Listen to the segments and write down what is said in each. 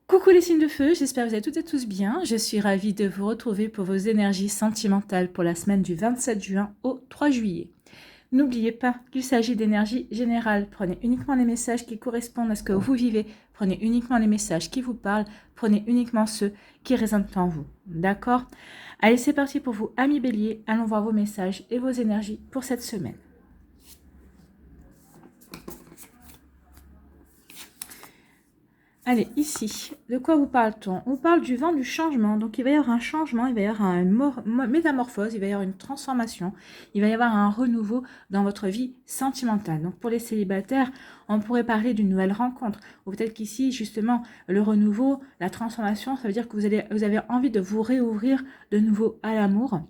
Coucou les signes de feu, j'espère que vous allez toutes et tous bien. Je suis ravie de vous retrouver pour vos énergies sentimentales pour la semaine du 27 juin au 3 juillet. N'oubliez pas qu'il s'agit d'énergie générale. Prenez uniquement les messages qui correspondent à ce que vous vivez. Prenez uniquement les messages qui vous parlent. Prenez uniquement ceux qui résonnent en vous. D'accord? Allez, c'est parti pour vous, amis béliers. Allons voir vos messages et vos énergies pour cette semaine. Allez, ici, de quoi vous parle-t-on? On parle du vent du changement. Donc, il va y avoir un changement, il va y avoir une métamorphose, il va y avoir une transformation, il va y avoir un renouveau dans votre vie sentimentale. Donc, pour les célibataires, on pourrait parler d'une nouvelle rencontre. Ou peut-être qu'ici, justement, le renouveau, la transformation, ça veut dire que vous avez envie de vous réouvrir de nouveau à l'amour.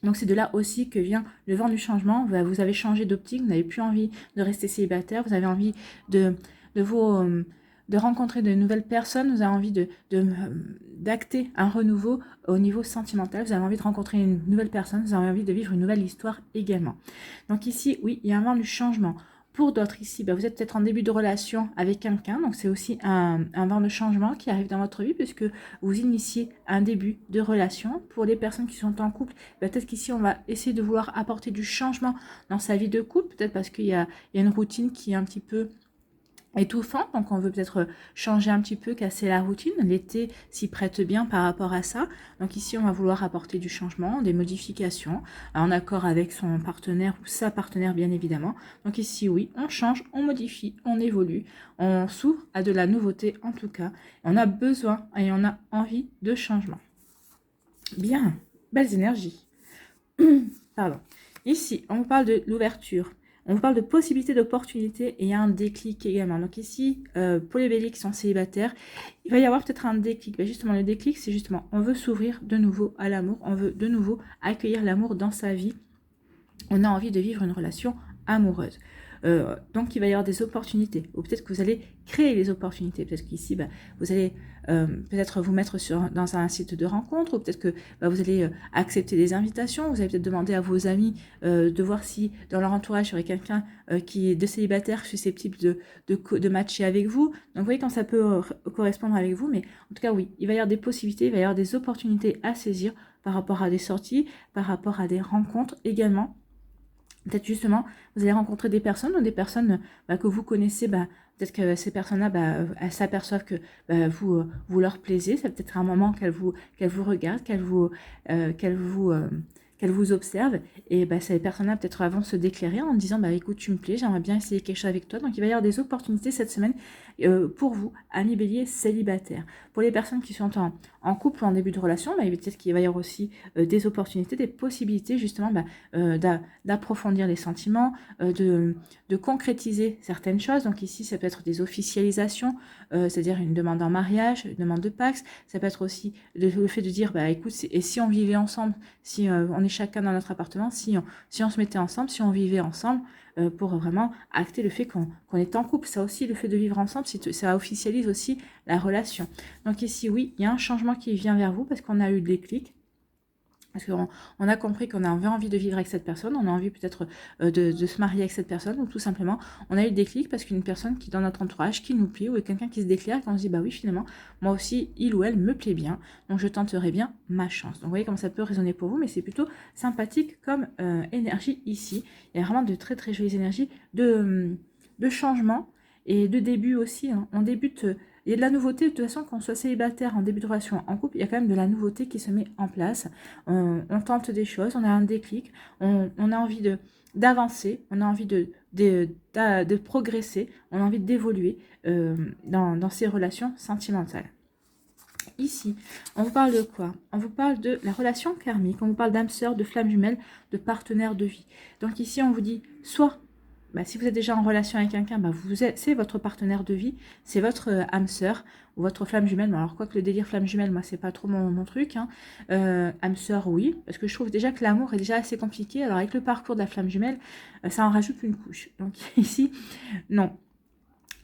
Donc c'est de là aussi que vient le vent du changement. Vous avez changé d'optique, vous n'avez plus envie de rester célibataire, vous avez envie de de rencontrer de nouvelles personnes, vous avez envie d'acter un renouveau au niveau sentimental, vous avez envie de rencontrer une nouvelle personne, vous avez envie de vivre une nouvelle histoire également. Donc ici, oui, il y a un vent du changement. Pour d'autres ici, vous êtes peut-être en début de relation avec quelqu'un, donc c'est aussi un vent de changement qui arrive dans votre vie puisque vous initiez un début de relation. Pour les personnes qui sont en couple, peut-être qu'ici on va essayer de vouloir apporter du changement dans sa vie de couple, peut-être parce qu'il y a une routine qui est un petit peu étouffant, donc on veut peut-être changer un petit peu, casser la routine. L'été s'y prête bien par rapport à ça. Donc ici, on va vouloir apporter du changement, des modifications, en accord avec son partenaire ou sa partenaire, bien évidemment. Donc ici, oui, on change, on modifie, on évolue, on s'ouvre à de la nouveauté en tout cas. On a besoin et on a envie de changement. Bien, belles énergies. Pardon. Ici, on parle de l'ouverture. On vous parle de possibilités, d'opportunités et il y a un déclic également. Donc ici, pour les béliers qui sont célibataires, il va y avoir peut-être un déclic. Mais justement, le déclic, c'est justement, on veut s'ouvrir de nouveau à l'amour. On veut de nouveau accueillir l'amour dans sa vie. On a envie de vivre une relation amoureuse. Donc, il va y avoir des opportunités. Ou peut-être que vous allez créer les opportunités. Peut-être qu'ici, vous allez peut-être vous mettre dans un site de rencontre. Ou peut-être que vous allez accepter des invitations. Vous allez peut-être demander à vos amis de voir si dans leur entourage, il y aurait quelqu'un qui est de célibataire susceptible de matcher avec vous. Donc, vous voyez quand ça peut correspondre avec vous. Mais en tout cas, oui, il va y avoir des possibilités, il va y avoir des opportunités à saisir par rapport à des sorties, par rapport à des rencontres également. Peut-être justement, vous allez rencontrer des personnes ou des personnes que vous connaissez, peut-être que ces personnes-là, elles s'aperçoivent que vous leur plaisez. C'est peut-être un moment qu'elles vous regardent, qu'elles vous observent. Et ces personnes-là, peut-être vont se déclarer en disant, écoute, tu me plais, j'aimerais bien essayer quelque chose avec toi. Donc, il va y avoir des opportunités cette semaine pour vous, amis bélier célibataires. Pour les personnes qui sont en couple ou en début de relation, peut-être qu'il va y avoir aussi des opportunités, des possibilités justement d'approfondir les sentiments, de concrétiser certaines choses. Donc ici, ça peut être des officialisations, c'est-à-dire une demande en mariage, une demande de Pacs. Ça peut être aussi le fait de dire, écoute, et si on vivait ensemble, si on est chacun dans notre appartement, si on se mettait ensemble, si on vivait ensemble, pour vraiment acter le fait qu'on est en couple. Ça aussi, le fait de vivre ensemble, ça officialise aussi la relation. Donc ici, oui, il y a un changement qui vient vers vous parce qu'on a eu le déclic. Parce qu'on a compris qu'on avait envie de vivre avec cette personne, on a envie peut-être de se marier avec cette personne, ou tout simplement, on a eu le déclic parce qu'une personne qui est dans notre entourage, qui nous plaît, ou quelqu'un qui se déclare, et qu'on se dit, oui, finalement, moi aussi, il ou elle me plaît bien, donc je tenterai bien ma chance. Donc vous voyez comment ça peut résonner pour vous, mais c'est plutôt sympathique comme énergie ici. Il y a vraiment de très très jolies énergies de changement et de début aussi. On débute... Il y a de la nouveauté, de toute façon, qu'on soit célibataire, en début de relation, en couple, il y a quand même de la nouveauté qui se met en place. On tente des choses, on a un déclic, on a envie d'avancer, on a envie de progresser, on a envie d'évoluer dans ces relations sentimentales. Ici, on vous parle de quoi? On vous parle de la relation karmique, on vous parle d'âme sœur, de flamme jumelle, de partenaire de vie. Donc ici, on vous dit soit... si vous êtes déjà en relation avec quelqu'un, c'est votre partenaire de vie, c'est votre âme sœur ou votre flamme jumelle. Alors, quoi que le délire flamme jumelle, moi, c'est pas trop mon truc. Âme sœur, oui, parce que je trouve déjà que l'amour est déjà assez compliqué. Alors, avec le parcours de la flamme jumelle, ça en rajoute une couche. Donc, ici, non.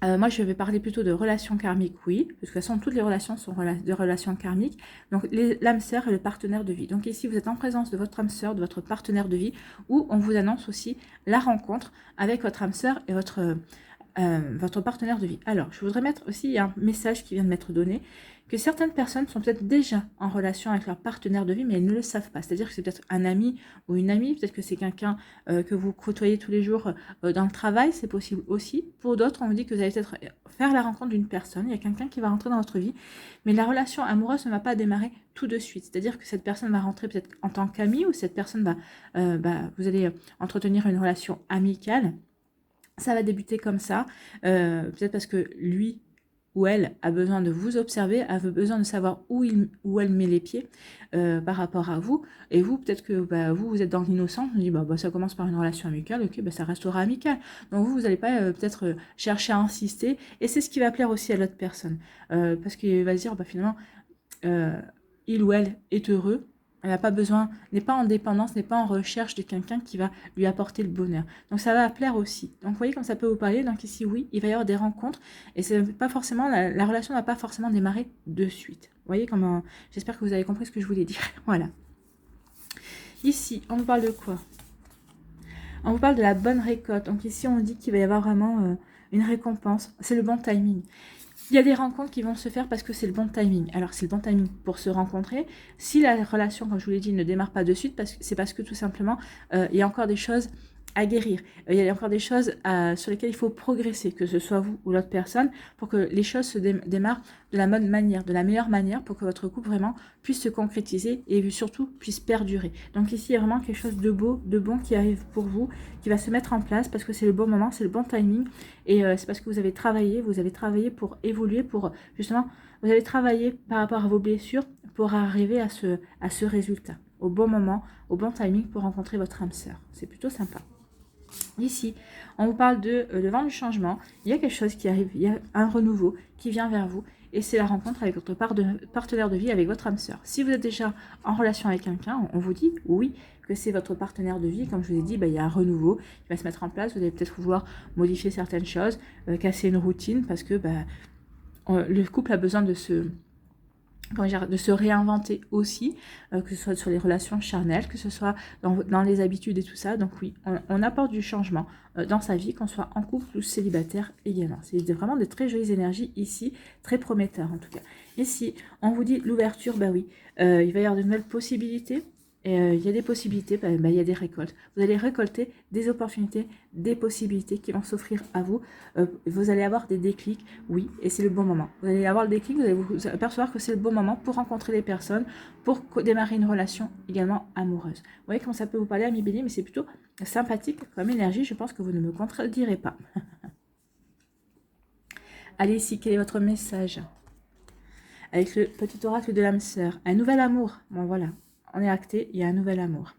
Moi, je vais parler plutôt de relations karmiques, oui, parce que de toute façon, toutes les relations sont de relations karmiques. Donc, l'âme sœur et le partenaire de vie. Donc, ici, vous êtes en présence de votre âme sœur, de votre partenaire de vie, où on vous annonce aussi la rencontre avec votre âme sœur et votre votre partenaire de vie. Alors, je voudrais mettre aussi, il y a un message qui vient de m'être donné, que certaines personnes sont peut-être déjà en relation avec leur partenaire de vie, mais elles ne le savent pas. C'est-à-dire que c'est peut-être un ami ou une amie, peut-être que c'est quelqu'un que vous côtoyez tous les jours dans le travail, c'est possible aussi. Pour d'autres, on vous dit que vous allez peut-être faire la rencontre d'une personne, il y a quelqu'un qui va rentrer dans votre vie, mais la relation amoureuse ne va pas démarrer tout de suite. C'est-à-dire que cette personne va rentrer peut-être en tant qu'amie, ou cette personne va, vous allez entretenir une relation amicale. Ça va débuter comme ça, peut-être parce que lui ou elle a besoin de vous observer, a besoin de savoir où elle met les pieds par rapport à vous. Et vous, peut-être que vous êtes dans l'innocence, vous dites ça commence par une relation amicale, ok, ça restera amical. Donc vous n'allez pas peut-être chercher à insister. Et c'est ce qui va plaire aussi à l'autre personne. Parce qu'il va se dire, finalement, il ou elle est heureux. Elle n'a pas besoin, n'est pas en dépendance, n'est pas en recherche de quelqu'un qui va lui apporter le bonheur. Donc ça va plaire aussi. Donc vous voyez comme ça peut vous parler. Donc ici, oui, il va y avoir des rencontres. Et c'est pas forcément, la relation ne va pas forcément démarrer de suite. Vous voyez comment, j'espère que vous avez compris ce que je voulais dire. Voilà. Ici, on vous parle de quoi? On vous parle de la bonne récolte. Donc ici, on dit qu'il va y avoir vraiment une récompense. C'est le bon timing. Il y a des rencontres qui vont se faire parce que c'est le bon timing. Alors, c'est le bon timing pour se rencontrer. Si la relation, comme je vous l'ai dit, ne démarre pas de suite, c'est parce que tout simplement, il y a encore des choses à guérir. Il y a encore des choses sur lesquelles il faut progresser, que ce soit vous ou l'autre personne, pour que les choses se démarrent de la bonne manière, de la meilleure manière, pour que votre couple vraiment puisse se concrétiser et surtout puisse perdurer. Donc ici, il y a vraiment quelque chose de beau, de bon qui arrive pour vous, qui va se mettre en place parce que c'est le bon moment, c'est le bon timing. Et c'est parce que vous avez travaillé pour évoluer, pour justement, vous avez travaillé par rapport à vos blessures pour arriver à ce résultat, au bon moment, au bon timing pour rencontrer votre âme sœur. C'est plutôt sympa. Ici, on vous parle de le vent du changement. Il y a quelque chose qui arrive, il y a un renouveau qui vient vers vous. Et c'est la rencontre avec votre partenaire de vie, avec votre âme sœur. Si vous êtes déjà en relation avec quelqu'un, on vous dit oui, que c'est votre partenaire de vie. Comme je vous ai dit, il y a un renouveau qui va se mettre en place. Vous allez peut-être vouloir modifier certaines choses, casser une routine, parce que le couple a besoin de se réinventer aussi, que ce soit sur les relations charnelles, que ce soit dans les habitudes et tout ça. Donc oui, on apporte du changement dans sa vie, qu'on soit en couple ou célibataire également. C'est vraiment de très jolies énergies ici, très prometteurs en tout cas. Ici, on vous dit l'ouverture, oui, il va y avoir de nouvelles possibilités. Et il y a des possibilités, il y a des récoltes. Vous allez récolter des opportunités, des possibilités qui vont s'offrir à vous. Vous allez avoir des déclics, oui, et c'est le bon moment. Vous allez avoir le déclic, vous allez vous apercevoir que c'est le bon moment pour rencontrer des personnes, pour démarrer une relation également amoureuse. Vous voyez comment ça peut vous parler, ami Bélier, mais c'est plutôt sympathique comme énergie. Je pense que vous ne me contredirez pas. Allez, ici, quel est votre message? Avec le petit oracle de l'âme sœur. Un nouvel amour. Bon, voilà. On est acté, il y a un nouvel amour.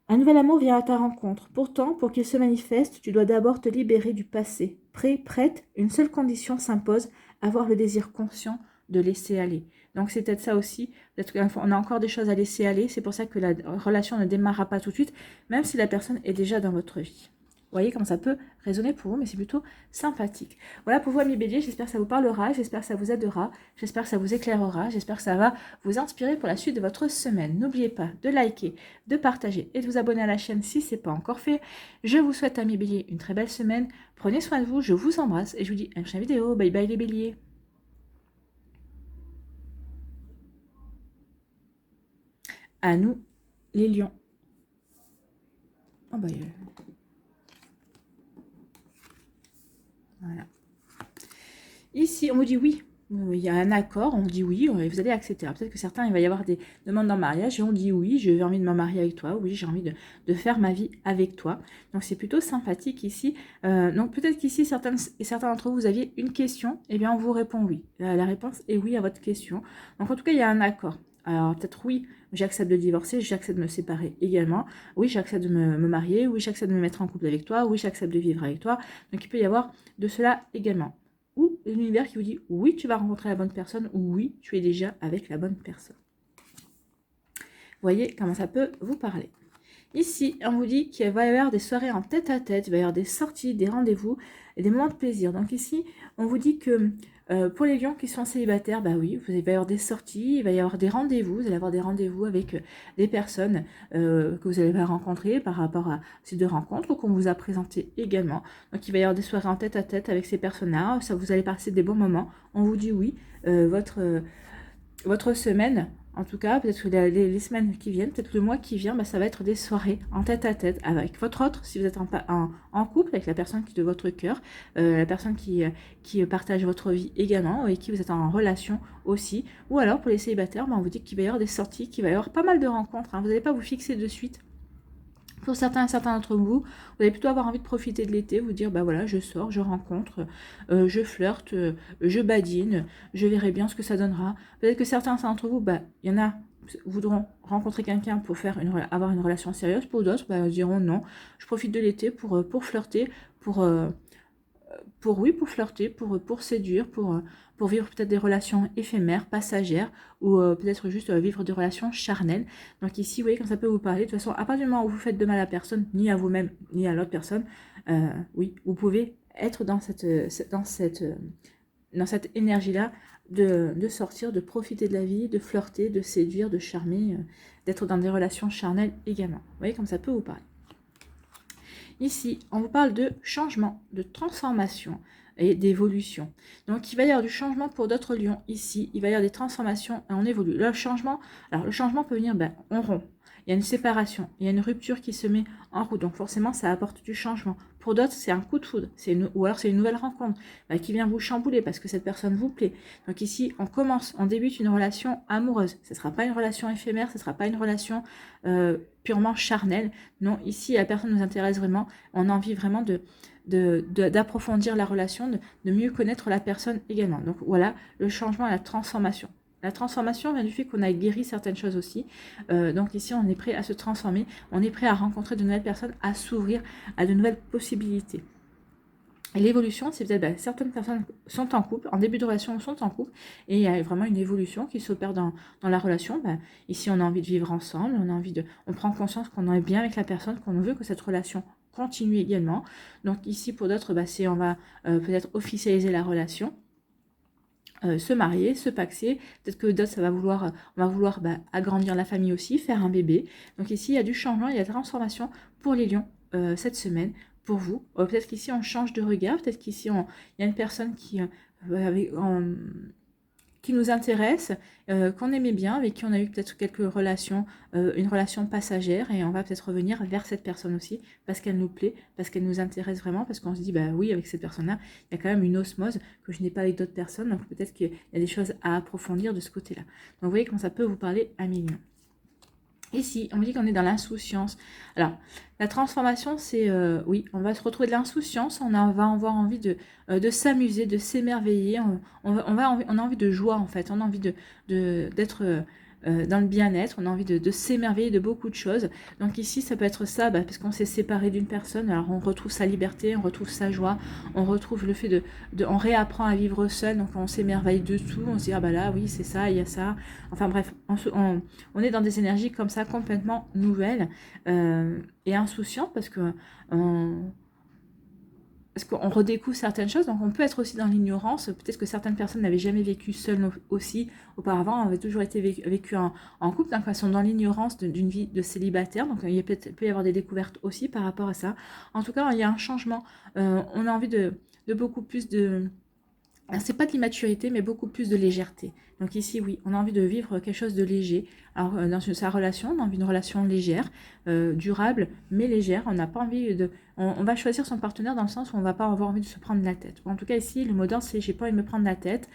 Un nouvel amour vient à ta rencontre. Pourtant, pour qu'il se manifeste, tu dois d'abord te libérer du passé. Prête, une seule condition s'impose, avoir le désir conscient de laisser aller. Donc c'est peut-être ça aussi, peut-être qu'on a encore des choses à laisser aller, c'est pour ça que la relation ne démarrera pas tout de suite, même si la personne est déjà dans votre vie. Vous voyez comment ça peut résonner pour vous, mais c'est plutôt sympathique. Voilà pour vous, amis Bélier, j'espère que ça vous parlera, j'espère que ça vous aidera, j'espère que ça vous éclairera, j'espère que ça va vous inspirer pour la suite de votre semaine. N'oubliez pas de liker, de partager et de vous abonner à la chaîne si ce n'est pas encore fait. Je vous souhaite, amis Bélier, une très belle semaine. Prenez soin de vous, je vous embrasse et je vous dis à une prochaine vidéo. Bye bye les Béliers. À nous, les lions. Oh voilà. Ici, on vous dit oui. Il y a un accord, on dit oui, vous allez accepter. Peut-être que certains, il va y avoir des demandes en mariage et on dit oui, j'ai envie de me marier avec toi, oui, j'ai envie de faire ma vie avec toi. Donc c'est plutôt sympathique ici. Donc peut-être qu'ici, certains d'entre vous, vous aviez une question, et bien on vous répond oui. La réponse est oui à votre question. Donc en tout cas, il y a un accord. Alors peut-être oui, j'accepte de divorcer, j'accepte de me séparer également. Oui, j'accepte de me marier, oui, j'accepte de me mettre en couple avec toi, oui, j'accepte de vivre avec toi. Donc il peut y avoir de cela également. Ou l'univers qui vous dit oui, tu vas rencontrer la bonne personne, ou oui, tu es déjà avec la bonne personne. Vous voyez comment ça peut vous parler. Ici, on vous dit qu'il va y avoir des soirées en tête-à-tête, il va y avoir des sorties, des rendez-vous et des moments de plaisir. Donc ici, on vous dit que pour les lions qui sont célibataires, bah oui, il va y avoir des sorties, il va y avoir des rendez-vous, vous allez avoir des rendez-vous avec des personnes que vous allez rencontrer par rapport à ces deux rencontres qu'on vous a présentées également. Donc il va y avoir des soirées en tête-à-tête avec ces personnes-là, ça vous allez passer des bons moments. On vous dit oui, votre semaine, en tout cas, peut-être que les semaines qui viennent, peut-être le mois qui vient, bah, ça va être des soirées en tête-à-tête avec votre autre, si vous êtes en couple, avec la personne qui est de votre cœur, la personne qui partage votre vie également, et qui vous êtes en relation aussi. Ou alors, pour les célibataires, bah, on vous dit qu'il va y avoir des sorties, qu'il va y avoir pas mal de rencontres. Hein. Vous n'allez pas vous fixer de suite. Pour certains d'entre vous, vous allez plutôt avoir envie de profiter de l'été, vous dire, bah voilà, je sors, je rencontre, je flirte, je badine, je verrai bien ce que ça donnera. Peut-être que certains d'entre vous, bah, il y en a voudront rencontrer quelqu'un pour avoir une relation sérieuse, pour d'autres, bah, diront non, je profite de l'été pour flirter, pour flirter, pour séduire, pour vivre peut-être des relations éphémères, passagères, ou peut-être juste vivre des relations charnelles. Donc ici, vous voyez, quand ça peut vous parler, de toute façon, à partir du moment où vous faites de mal à personne, ni à vous-même, ni à l'autre personne, oui, vous pouvez être dans cette énergie-là de sortir, de profiter de la vie, de flirter, de séduire, de charmer, d'être dans des relations charnelles également. Vous voyez, comme ça peut vous parler. Ici, on vous parle de changement, de transformation et d'évolution. Donc, il va y avoir du changement pour d'autres lions ici. Il va y avoir des transformations et on évolue. Le changement peut venir, on rompt. Il y a une séparation, il y a une rupture qui se met en route. Donc, forcément, ça apporte du changement. Pour d'autres, c'est un coup de foudre. Ou alors, c'est une nouvelle rencontre qui vient vous chambouler parce que cette personne vous plaît. Donc, ici, on débute une relation amoureuse. Ce ne sera pas une relation éphémère, ce ne sera pas une relation purement charnelle. Non, ici, la personne nous intéresse vraiment. On a envie vraiment d'approfondir la relation, de mieux connaître la personne également. Donc voilà, le changement et la transformation. La transformation vient du fait qu'on a guéri certaines choses aussi. Donc ici, on est prêt à se transformer, on est prêt à rencontrer de nouvelles personnes, à s'ouvrir à de nouvelles possibilités. Et l'évolution, c'est peut-être certaines personnes sont en couple, en début de relation sont en couple, et il y a vraiment une évolution qui s'opère dans la relation. Ici, on a envie de vivre ensemble, on prend conscience qu'on est bien avec la personne, qu'on veut que cette relation continue également. Donc ici, pour d'autres, on va peut-être officialiser la relation. Se marier, se paxer, peut-être que d'autres on va vouloir agrandir la famille aussi, faire un bébé. Donc ici il y a du changement, il y a de la transformation pour les lions cette semaine, pour vous. Peut-être qu'ici on change de regard, peut-être qu'ici il y a une personne qui nous intéresse, qu'on aimait bien, avec qui on a eu peut-être quelques relations, une relation passagère, et on va peut-être revenir vers cette personne aussi, parce qu'elle nous plaît, parce qu'elle nous intéresse vraiment, parce qu'on se dit, oui, avec cette personne-là, il y a quand même une osmose que je n'ai pas avec d'autres personnes, donc peut-être qu'il y a des choses à approfondir de ce côté-là. Donc vous voyez comment ça peut vous parler à millions. Ici, on me dit qu'on est dans l'insouciance. Alors, la transformation, c'est, oui, on va se retrouver de l'insouciance, on va avoir envie de s'amuser, de s'émerveiller, on a envie de joie, en fait, on a envie d'être dans le bien-être, on a envie de s'émerveiller de beaucoup de choses. Donc ici, ça peut être ça, parce qu'on s'est séparé d'une personne, alors on retrouve sa liberté, on retrouve sa joie, on retrouve le fait on réapprend à vivre seul, donc on s'émerveille de tout, on se dit, là, oui, c'est ça, il y a ça. Enfin bref, on est dans des énergies comme ça, complètement nouvelles et insouciantes, parce qu'on redécouvre certaines choses, donc on peut être aussi dans l'ignorance. Peut-être que certaines personnes n'avaient jamais vécu seules aussi auparavant, avaient toujours été vécues en couple, donc elles sont dans l'ignorance d'une vie de célibataire, donc il peut y avoir des découvertes aussi par rapport à ça. En tout cas, il y a un changement, on a envie de beaucoup plus de... C'est pas de l'immaturité, mais beaucoup plus de légèreté. Donc ici, oui, on a envie de vivre quelque chose de léger. Alors, dans sa relation, on a envie d'une relation légère, durable, mais légère. On n'a pas envie de... On va choisir son partenaire dans le sens où on va pas avoir envie de se prendre la tête. Bon, en tout cas, ici, le mot d'ordre, c'est « j'ai pas envie de me prendre la tête ».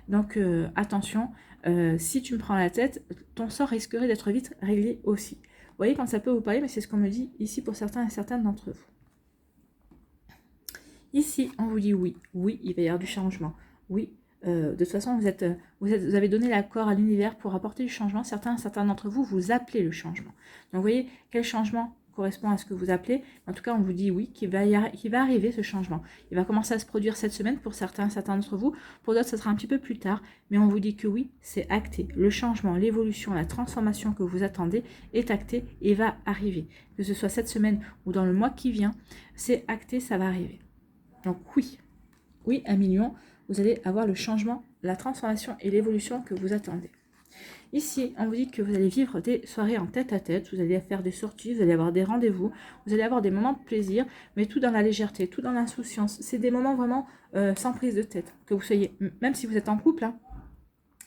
Donc, attention, si tu me prends la tête, ton sort risquerait d'être vite réglé aussi. Vous voyez, quand ça peut vous parler, mais c'est ce qu'on me dit ici pour certains et certaines d'entre vous. Ici, on vous dit oui, il va y avoir du changement. Oui, de toute façon, vous avez donné l'accord à l'univers pour apporter du changement. Certains d'entre vous, vous appelez le changement. Donc, vous voyez, quel changement correspond à ce que vous appelez. En tout cas, on vous dit oui, qu'il va arriver ce changement. Il va commencer à se produire cette semaine pour certains d'entre vous. Pour d'autres, ça sera un petit peu plus tard. Mais on vous dit que oui, c'est acté. Le changement, l'évolution, la transformation que vous attendez est acté et va arriver. Que ce soit cette semaine ou dans le mois qui vient, c'est acté, ça va arriver. Donc oui, oui, 1 million, vous allez avoir le changement, la transformation et l'évolution que vous attendez. Ici, on vous dit que vous allez vivre des soirées en tête-à-tête, vous allez faire des sorties, vous allez avoir des rendez-vous, vous allez avoir des moments de plaisir, mais tout dans la légèreté, tout dans l'insouciance. C'est des moments vraiment sans prise de tête. Que vous soyez, même si vous êtes en couple, hein,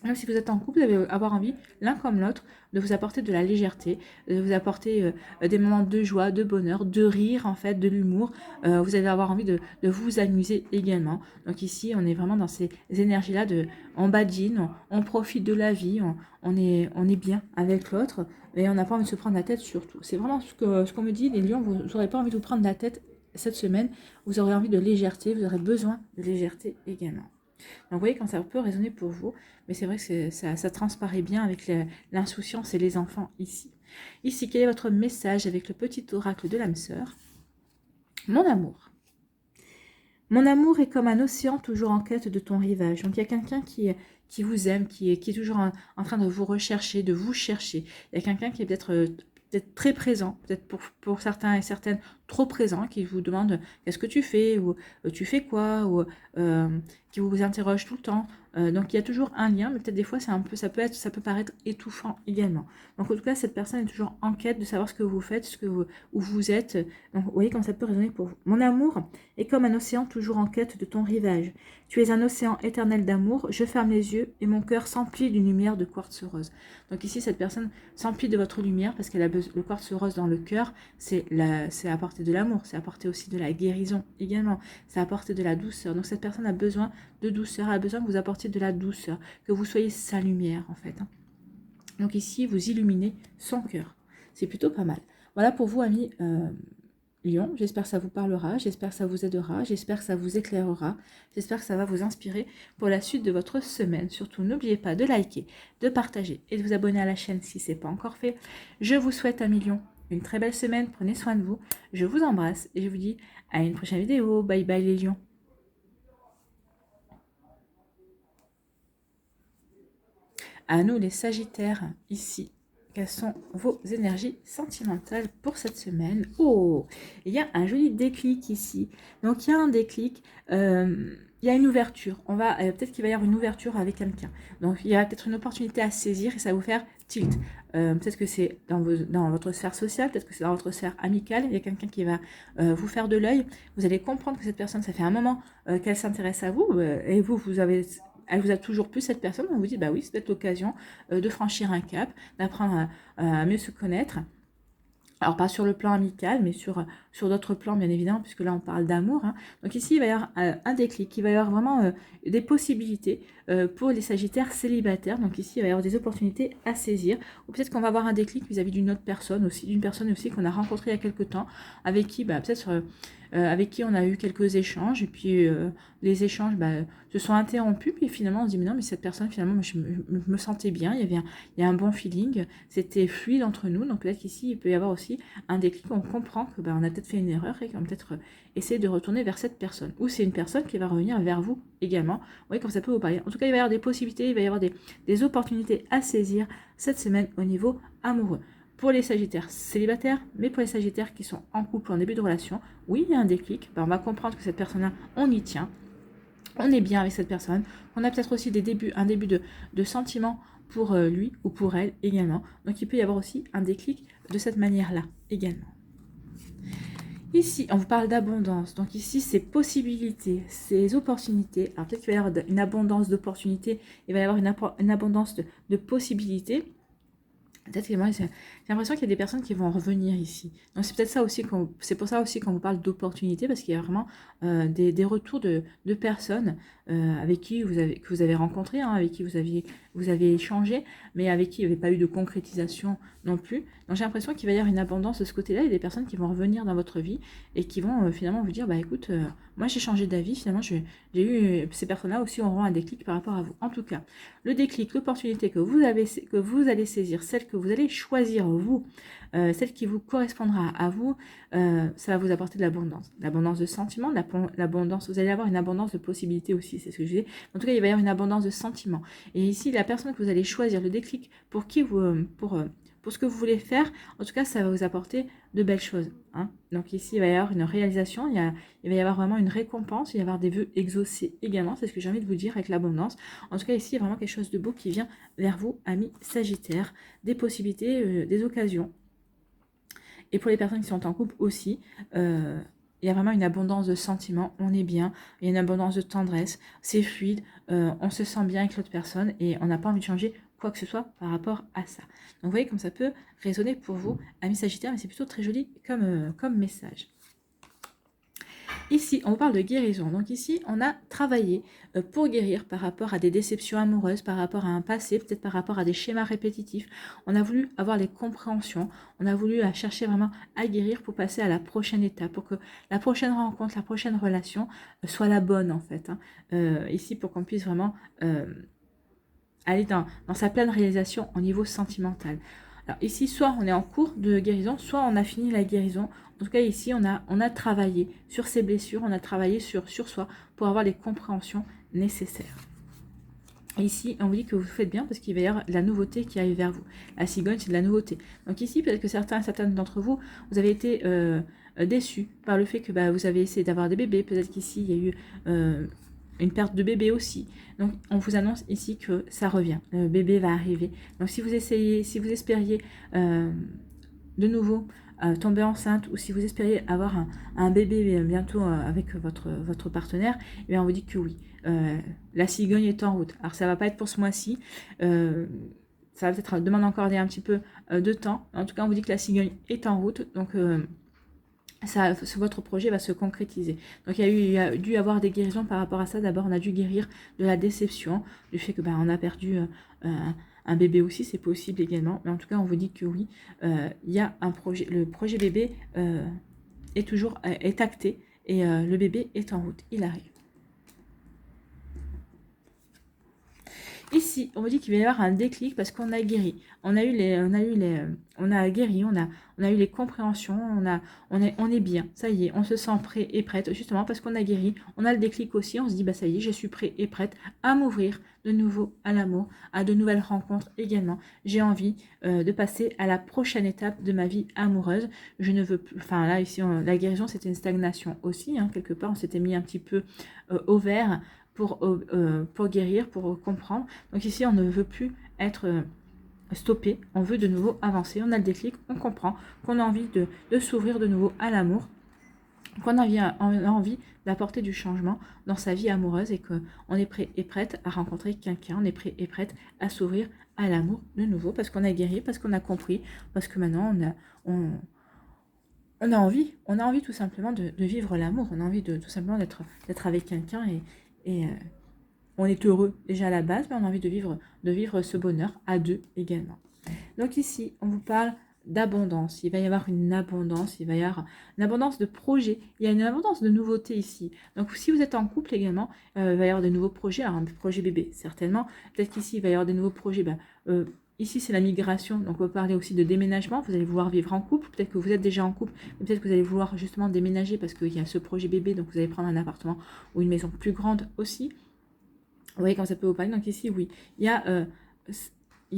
même si vous êtes en couple, vous allez avoir envie, l'un comme l'autre, de vous apporter de la légèreté, de vous apporter des moments de joie, de bonheur, de rire, en fait, de l'humour. Vous allez avoir envie de vous amuser également. Donc ici, on est vraiment dans ces énergies-là de on badine, on profite de la vie, on est bien avec l'autre, et on n'a pas envie de se prendre la tête surtout. C'est vraiment ce qu'on me dit, les lions, vous n'aurez pas envie de vous prendre la tête cette semaine, vous aurez envie de légèreté, vous aurez besoin de légèreté également. Donc vous voyez quand ça peut résonner pour vous, mais c'est vrai que ça transparaît bien avec l'insouciance et les enfants ici. Ici, quel est votre message avec le petit oracle de l'âme sœur? Mon amour. Mon amour est comme un océan toujours en quête de ton rivage. Donc il y a quelqu'un qui vous aime, qui est toujours en train de vous rechercher, de vous chercher. Il y a quelqu'un qui est peut-être très présent, peut-être pour certains et certaines trop présent, qui vous demande qu'est-ce que tu fais, ou tu fais quoi, ou qui vous interroge tout le temps. Donc il y a toujours un lien, mais peut-être des fois ça peut paraître étouffant également. Donc en tout cas, cette personne est toujours en quête de savoir ce que vous faites, où vous êtes. Donc vous voyez comme ça peut résonner pour vous. Mon amour est comme un océan toujours en quête de ton rivage. Tu es un océan éternel d'amour, je ferme les yeux et mon cœur s'emplit d'une lumière de quartz rose. Donc ici, cette personne s'emplit de votre lumière parce qu'elle a le quartz rose dans le cœur, c'est apporter de l'amour, c'est apporter aussi de la guérison également, c'est apporter de la douceur. Donc cette personne a besoin de douceur, a besoin que vous apportiez de la douceur, que vous soyez sa lumière en fait. Donc ici, vous illuminez son cœur. C'est plutôt pas mal. Voilà pour vous, amis Lion. J'espère que ça vous parlera, j'espère que ça vous aidera, j'espère que ça vous éclairera, j'espère que ça va vous inspirer pour la suite de votre semaine. Surtout, n'oubliez pas de liker, de partager et de vous abonner à la chaîne si ce n'est pas encore fait. Je vous souhaite, amis Lion, une très belle semaine. Prenez soin de vous. Je vous embrasse et je vous dis à une prochaine vidéo. Bye bye les lions. À nous les Sagittaires, ici. Quelles sont vos énergies sentimentales pour cette semaine? Oh, il y a un joli déclic ici. Donc, il y a un déclic, il y a une ouverture. Peut-être qu'il va y avoir une ouverture avec quelqu'un. Donc, il y a peut-être une opportunité à saisir et ça va vous faire tilt. Peut-être que c'est dans votre sphère sociale, peut-être que c'est dans votre sphère amicale. Il y a quelqu'un qui va vous faire de l'œil. Vous allez comprendre que cette personne, ça fait un moment qu'elle s'intéresse à vous et elle vous a toujours plu cette personne, on vous dit bah oui, c'est peut-être l'occasion de franchir un cap, d'apprendre à mieux se connaître. Alors pas sur le plan amical, mais sur d'autres plans bien évidemment, puisque là on parle d'amour. Hein. Donc ici il va y avoir un déclic, il va y avoir vraiment des possibilités pour les Sagittaires célibataires. Donc ici il va y avoir des opportunités à saisir. Ou peut-être qu'on va avoir un déclic vis-à-vis d'une autre personne aussi, d'une personne aussi qu'on a rencontrée il y a quelques temps, avec qui peut-être avec qui on a eu quelques échanges, et puis les échanges se sont interrompus, puis finalement on se dit mais non, mais cette personne finalement je me sentais bien, il y a un bon feeling, c'était fluide entre nous. Donc peut-être qu'ici il peut y avoir aussi un déclic, on comprend que on a peut-être fait une erreur et qu'on va peut-être essayer de retourner vers cette personne, ou c'est une personne qui va revenir vers vous également. Vous voyez comme ça peut vous parler. En tout cas il va y avoir des possibilités, il va y avoir des opportunités à saisir cette semaine au niveau amoureux. Pour les Sagittaires célibataires, mais pour les Sagittaires qui sont en couple ou en début de relation, oui, il y a un déclic. On va comprendre que cette personne-là, on y tient. On est bien avec cette personne. On a peut-être aussi un début de sentiments pour lui ou pour elle également. Donc, il peut y avoir aussi un déclic de cette manière-là également. Ici, on vous parle d'abondance. Donc ici, c'est possibilités, c'est opportunités. Alors peut-être qu'il va y avoir une abondance d'opportunités, il va y avoir une abondance de possibilités. Peut-être que moi, j'ai l'impression qu'il y a des personnes qui vont revenir ici. Donc c'est peut-être ça aussi, c'est pour ça aussi qu'on vous parle d'opportunités, parce qu'il y a vraiment des retours de personnes avec qui que vous avez rencontré, hein, avec qui vous avez échangé, mais avec qui il n'y avait pas eu de concrétisation non plus. Donc j'ai l'impression qu'il va y avoir une abondance de ce côté-là, il y a des personnes qui vont revenir dans votre vie et qui vont finalement vous dire, bah écoute, moi j'ai changé d'avis, finalement j'ai eu, ces personnes-là aussi auront un déclic par rapport à vous. En tout cas, le déclic, l'opportunité que vous allez saisir, celle que que vous allez choisir, vous, celle qui vous correspondra à vous, ça va vous apporter de l'abondance de sentiments, l'abondance, vous allez avoir une abondance de possibilités aussi, c'est ce que je dis. En tout cas, il va y avoir une abondance de sentiments. Et ici, la personne que vous allez choisir, le déclic pour qui vous, pour ce que vous voulez faire, en tout cas, ça va vous apporter de belles choses. Hein. Donc ici, il va y avoir une réalisation, il va y avoir vraiment une récompense, il va y avoir des vœux exaucés également, c'est ce que j'ai envie de vous dire avec l'abondance. En tout cas, ici, il y a vraiment quelque chose de beau qui vient vers vous, amis Sagittaires, des possibilités, des occasions. Et pour les personnes qui sont en couple aussi, il y a vraiment une abondance de sentiments, on est bien, il y a une abondance de tendresse, c'est fluide, on se sent bien avec l'autre personne et on n'a pas envie de changer quoi que ce soit par rapport à ça. Donc vous voyez comme ça peut résonner pour vous, amis Sagittaires, mais c'est plutôt très joli comme message. Ici, on parle de guérison. Donc ici, on a travaillé pour guérir par rapport à des déceptions amoureuses, par rapport à un passé, peut-être par rapport à des schémas répétitifs. On a voulu avoir les compréhensions, on a voulu chercher vraiment à guérir pour passer à la prochaine étape, pour que la prochaine rencontre, la prochaine relation soit la bonne en fait. Hein. Ici, pour qu'on puisse vraiment aller dans sa pleine réalisation au niveau sentimental. Alors ici, soit on est en cours de guérison, soit on a fini la guérison. En tout cas, ici, on a travaillé sur ces blessures, on a travaillé sur soi pour avoir les compréhensions nécessaires. Et ici, on vous dit que vous faites bien parce qu'il va y avoir de la nouveauté qui arrive vers vous. La cigogne, c'est de la nouveauté. Donc ici, peut-être que certaines d'entre vous, vous avez été déçus par le fait que vous avez essayé d'avoir des bébés. Peut-être qu'ici, il y a eu une perte de bébé aussi. Donc, on vous annonce ici que ça revient. Le bébé va arriver. Donc, si vous espériez de nouveau tomber enceinte ou si vous espériez avoir un bébé bientôt avec votre partenaire, eh bien, on vous dit que oui. La cigogne est en route. Alors, ça ne va pas être pour ce mois-ci. Ça va peut-être demander encore un petit peu de temps. En tout cas, on vous dit que la cigogne est en route. Donc, votre projet va se concrétiser. Donc il y a dû avoir des guérisons par rapport à ça. D'abord, on a dû guérir de la déception, du fait que on a perdu un bébé aussi, c'est possible également. Mais en tout cas, on vous dit que oui, il y a un projet. Le projet bébé est acté et le bébé est en route. Il arrive. Ici, on vous dit qu'il va y avoir un déclic parce qu'on a guéri. On a guéri, on a eu les compréhensions, on est bien. Ça y est, on se sent prêt et prête, justement parce qu'on a guéri. On a le déclic aussi, on se dit, ça y est, je suis prêt et prête à m'ouvrir de nouveau à l'amour, à de nouvelles rencontres également. J'ai envie de passer à la prochaine étape de ma vie amoureuse. Je ne veux plus, enfin là, ici, la guérison, c'était une stagnation aussi, hein, quelque part, on s'était mis un petit peu au vert pour guérir, pour comprendre. Donc ici, on ne veut plus être stoppé, on veut de nouveau avancer. On a le déclic, on comprend qu'on a envie de s'ouvrir de nouveau à l'amour, qu'on a envie d'apporter du changement dans sa vie amoureuse et qu'on est prêt et prête à rencontrer quelqu'un, on est prêt et prête à s'ouvrir à l'amour de nouveau parce qu'on a guéri, parce qu'on a compris, parce que maintenant on a envie tout simplement de vivre l'amour, on a envie tout simplement d'être avec quelqu'un et on est heureux déjà à la base, mais on a envie de vivre ce bonheur à deux également. Donc ici, on vous parle d'abondance. Il va y avoir une abondance, il va y avoir une abondance de projets, il y a une abondance de nouveautés ici. Donc si vous êtes en couple également, il va y avoir de nouveaux projets, alors un projet bébé certainement. Peut-être qu'ici, il va y avoir des nouveaux projets. Ici, c'est la migration, donc on peut parler aussi de déménagement. Vous allez vouloir vivre en couple, peut-être que vous êtes déjà en couple, mais peut-être que vous allez vouloir justement déménager parce qu'il y a ce projet bébé, donc vous allez prendre un appartement ou une maison plus grande aussi. Vous voyez comment ça peut vous parler. Donc ici, oui, il y a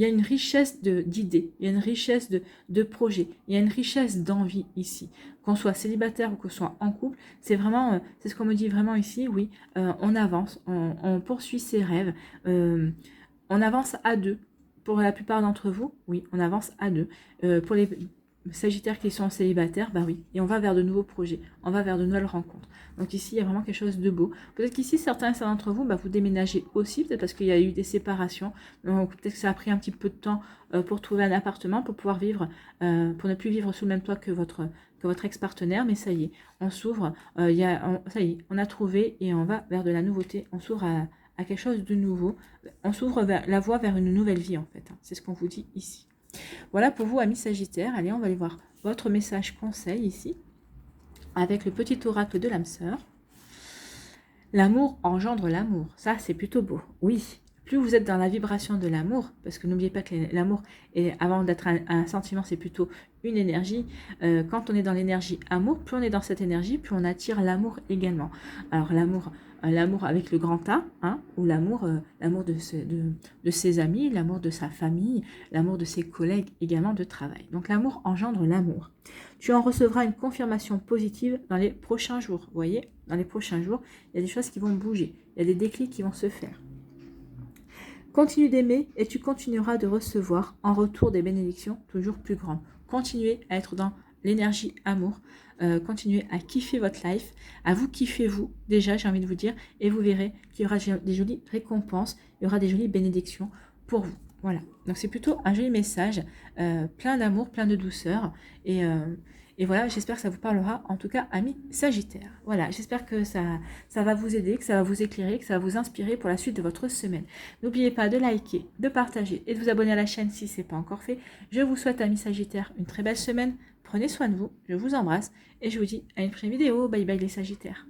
une richesse d'idées, il y a une richesse de projets, il y a une richesse d'envie ici. Qu'on soit célibataire ou qu'on soit en couple, c'est vraiment, c'est ce qu'on me dit vraiment ici, oui, on avance, on poursuit ses rêves, on avance à deux. Pour la plupart d'entre vous, oui, on avance à deux. Pour les Sagittaires qui sont célibataires, oui, et on va vers de nouveaux projets, on va vers de nouvelles rencontres. Donc ici, il y a vraiment quelque chose de beau. Peut-être qu'ici, certains d'entre vous, vous déménagez aussi, peut-être parce qu'il y a eu des séparations. Donc peut-être que ça a pris un petit peu de temps pour trouver un appartement, pour pouvoir vivre, pour ne plus vivre sous le même toit que votre ex-partenaire. Mais ça y est, on s'ouvre, ça y est, on a trouvé et on va vers de la nouveauté. On s'ouvre à quelque chose de nouveau. On s'ouvre la voie vers une nouvelle vie, en fait. C'est ce qu'on vous dit ici. Voilà pour vous, amis Sagittaires. Allez, on va aller voir votre message conseil ici, avec le petit oracle de l'âme sœur. L'amour engendre l'amour. Ça, c'est plutôt beau. Oui, plus vous êtes dans la vibration de l'amour, parce que n'oubliez pas que l'amour, avant d'être un sentiment, c'est plutôt une énergie. Quand on est dans l'énergie amour, plus on est dans cette énergie, plus on attire l'amour également. Alors l'amour avec le grand A, hein, ou l'amour de ses amis, l'amour de sa famille, l'amour de ses collègues également de travail. Donc l'amour engendre l'amour. Tu en recevras une confirmation positive dans les prochains jours. Vous voyez, dans les prochains jours, il y a des choses qui vont bouger, il y a des déclics qui vont se faire. Continue d'aimer et tu continueras de recevoir en retour des bénédictions toujours plus grandes. Continuez à être dans l'énergie amour, continuez à kiffer votre life, à vous kiffer vous, déjà j'ai envie de vous dire, et vous verrez qu'il y aura des jolies récompenses, il y aura des jolies bénédictions pour vous. Voilà, donc c'est plutôt un joli message, plein d'amour, plein de douceur, et voilà, j'espère que ça vous parlera, en tout cas, amis Sagittaires. Voilà, j'espère que ça va vous aider, que ça va vous éclairer, que ça va vous inspirer pour la suite de votre semaine. N'oubliez pas de liker, de partager et de vous abonner à la chaîne si ce n'est pas encore fait. Je vous souhaite, amis Sagittaires, une très belle semaine. Prenez soin de vous, je vous embrasse et je vous dis à une prochaine vidéo. Bye bye les Sagittaires.